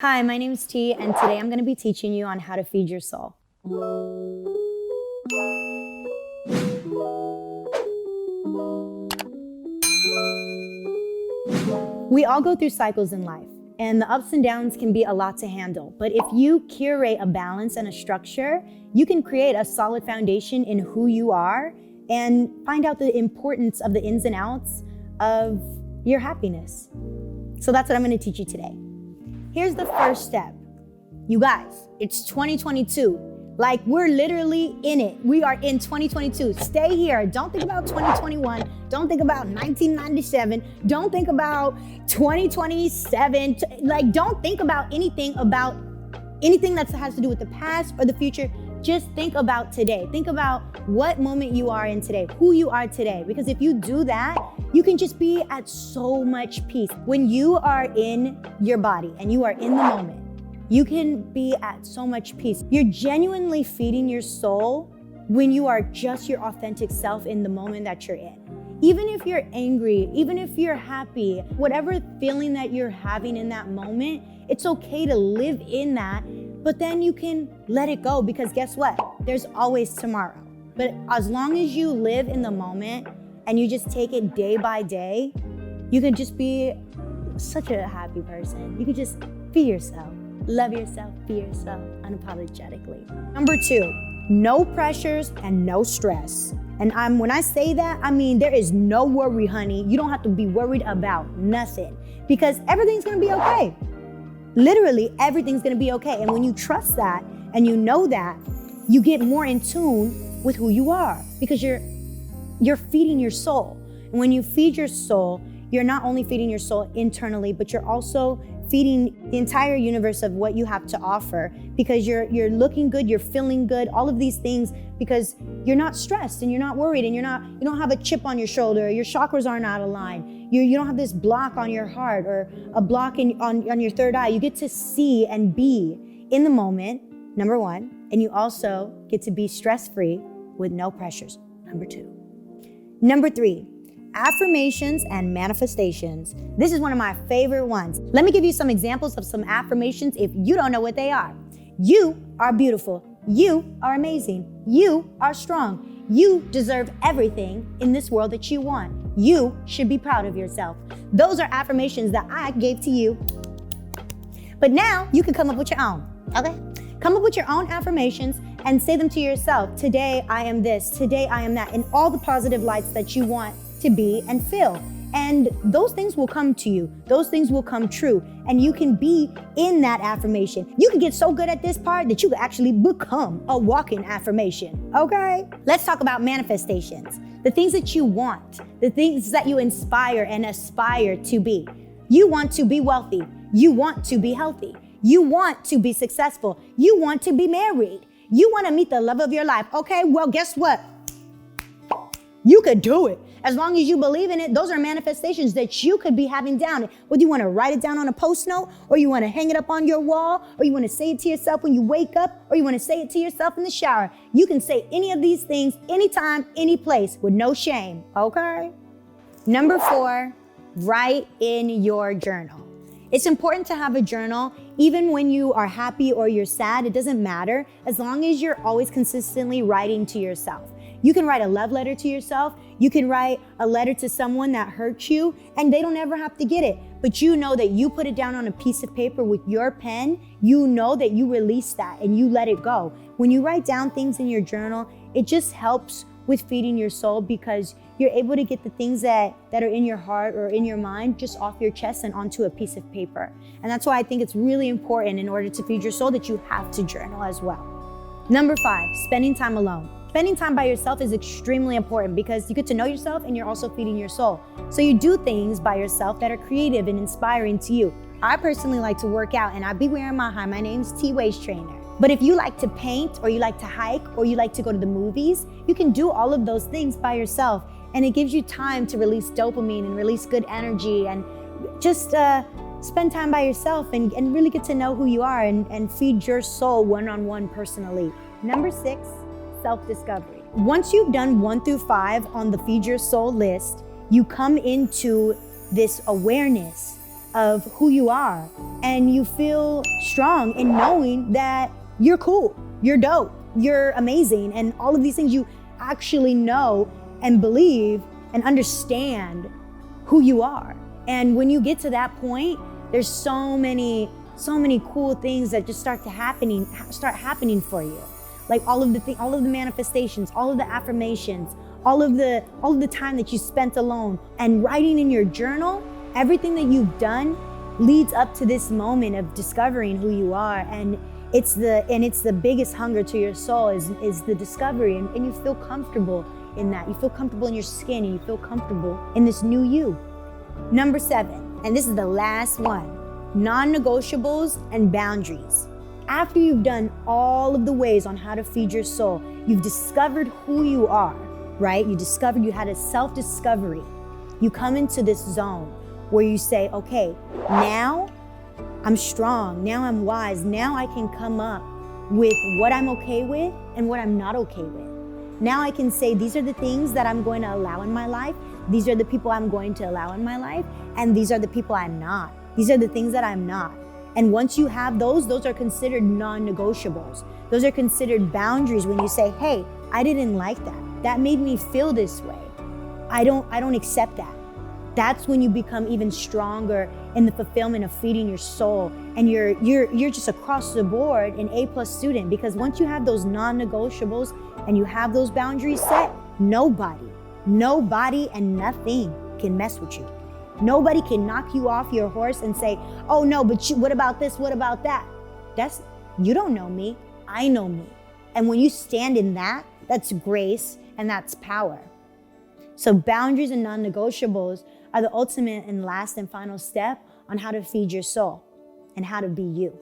Hi, my name is T, and today I'm going to be teaching you on how to feed your soul. We all go through cycles in life, and the ups and downs can be a lot to handle. But if you curate a balance and a structure, you can create a solid foundation in who you are and find out the importance of the ins and outs of your happiness. So that's what I'm going to teach you today. Here's the first step. You guys, it's 2022. Like, we're literally in it. We are in 2022. Stay here. Don't think about 2021. Don't think about 1997. Don't think about 2027. Like, don't think about anything that has to do with the past or the future. Just think about today. Think about what moment you are in today, who you are today. Because if you do that, you can just be at so much peace. When you are in your body and you are in the moment, you can be at so much peace. You're genuinely feeding your soul when you are just your authentic self in the moment that you're in. Even if you're angry, even if you're happy, whatever feeling that you're having in that moment, it's okay to live in that, but then you can let it go, because guess what? There's always tomorrow. But as long as you live in the moment and you just take it day by day, you can just be such a happy person. You can just be yourself, love yourself, be yourself unapologetically. Number 2, no pressures and no stress. And when I say that, I mean there is no worry, honey. You don't have to be worried about nothing, because everything's gonna be okay. Literally, everything's gonna be okay. And when you trust that and you know that, you get more in tune with who you are, because you're feeding your soul. And when you feed your soul, you're not only feeding your soul internally, but you're also feeding the entire universe of what you have to offer, because you're looking good, you're feeling good, all of these things, because you're not stressed and you're not worried, and you don't have a chip on your shoulder, your chakras aren't out of line. You don't have this block on your heart or a block on your third eye. You get to see and be in the moment, number 1, and you also get to be stress-free with no pressures, number 2. Number 3, affirmations and manifestations. This is one of my favorite ones. Let me give you some examples of some affirmations if you don't know what they are. You are beautiful. You are amazing. You are strong. You deserve everything in this world that you want. You should be proud of yourself. Those are affirmations that I gave to you. But now you can come up with your own, okay? Come up with your own affirmations and say them to yourself. Today I am this, today I am that, in all the positive lights that you want to be and feel. And those things will come to you. Those things will come true. And you can be in that affirmation. You can get so good at this part that you can actually become a walking affirmation, okay? Let's talk about manifestations. The things that you want, the things that you inspire and aspire to be. You want to be wealthy. You want to be healthy. You want to be successful. You want to be married. You want to meet the love of your life. Okay, well, guess what? You could do it. As long as you believe in it, those are manifestations that you could be having down. Whether you want to write it down on a post note, or you want to hang it up on your wall, or you want to say it to yourself when you wake up, or you want to say it to yourself in the shower. You can say any of these things anytime, any place, with no shame, okay? Number 4, write in your journal. It's important to have a journal, even when you are happy or you're sad. It doesn't matter, as long as you're always consistently writing to yourself. You can write a love letter to yourself. You can write a letter to someone that hurt you, and they don't ever have to get it. But you know that you put it down on a piece of paper with your pen. You know that you release that and you let it go. When you write down things in your journal, it just helps with feeding your soul, because you're able to get the things that are in your heart or in your mind just off your chest and onto a piece of paper. And that's why I think it's really important, in order to feed your soul, that you have to journal as well. Number 5, spending time alone. Spending time by yourself is extremely important, because you get to know yourself and you're also feeding your soul. So you do things by yourself that are creative and inspiring to you. I personally like to work out, and I be wearing my Himynamestee T-Waist trainer. But if you like to paint, or you like to hike, or you like to go to the movies, you can do all of those things by yourself. And it gives you time to release dopamine and release good energy, and just spend time by yourself and really get to know who you are and feed your soul one-on-one personally. Number 6, self-discovery. Once you've done 1 through 5 on the Feed Your Soul list, you come into this awareness of who you are, and you feel strong in knowing that you're cool, you're dope, you're amazing, and all of these things you actually know and believe and understand who you are. And when you get to that point, there's so many cool things that just start happening for you. Like all of the manifestations, all of the affirmations, all of the time that you spent alone and writing in your journal, everything that you've done leads up to this moment of discovering who you are. And it's the biggest hunger to your soul is the discovery, and you feel comfortable in that. You feel comfortable in your skin, and you feel comfortable in this new you. Number 7, and this is the last one, non-negotiables and boundaries. After you've done all of the ways on how to feed your soul, you've discovered who you are, right? You had a self-discovery. You come into this zone where you say, okay, now I'm strong, now I'm wise, now I can come up with what I'm okay with and what I'm not okay with. Now I can say, these are the things that I'm going to allow in my life, these are the people I'm going to allow in my life, and these are the people I'm not. These are the things that I'm not. And once you have those are considered non-negotiables. Those are considered boundaries when you say, hey, I didn't like that. That made me feel this way. I don't accept that. That's when you become even stronger in the fulfillment of feeding your soul. And you're just across the board an A+ student, because once you have those non-negotiables and you have those boundaries set, nobody and nothing can mess with you. Nobody can knock you off your horse and say, oh no, but what about this, what about that? You don't know me, I know me. And when you stand in that, that's grace and that's power. So boundaries and non-negotiables are the ultimate and last and final step on how to feed your soul and how to be you.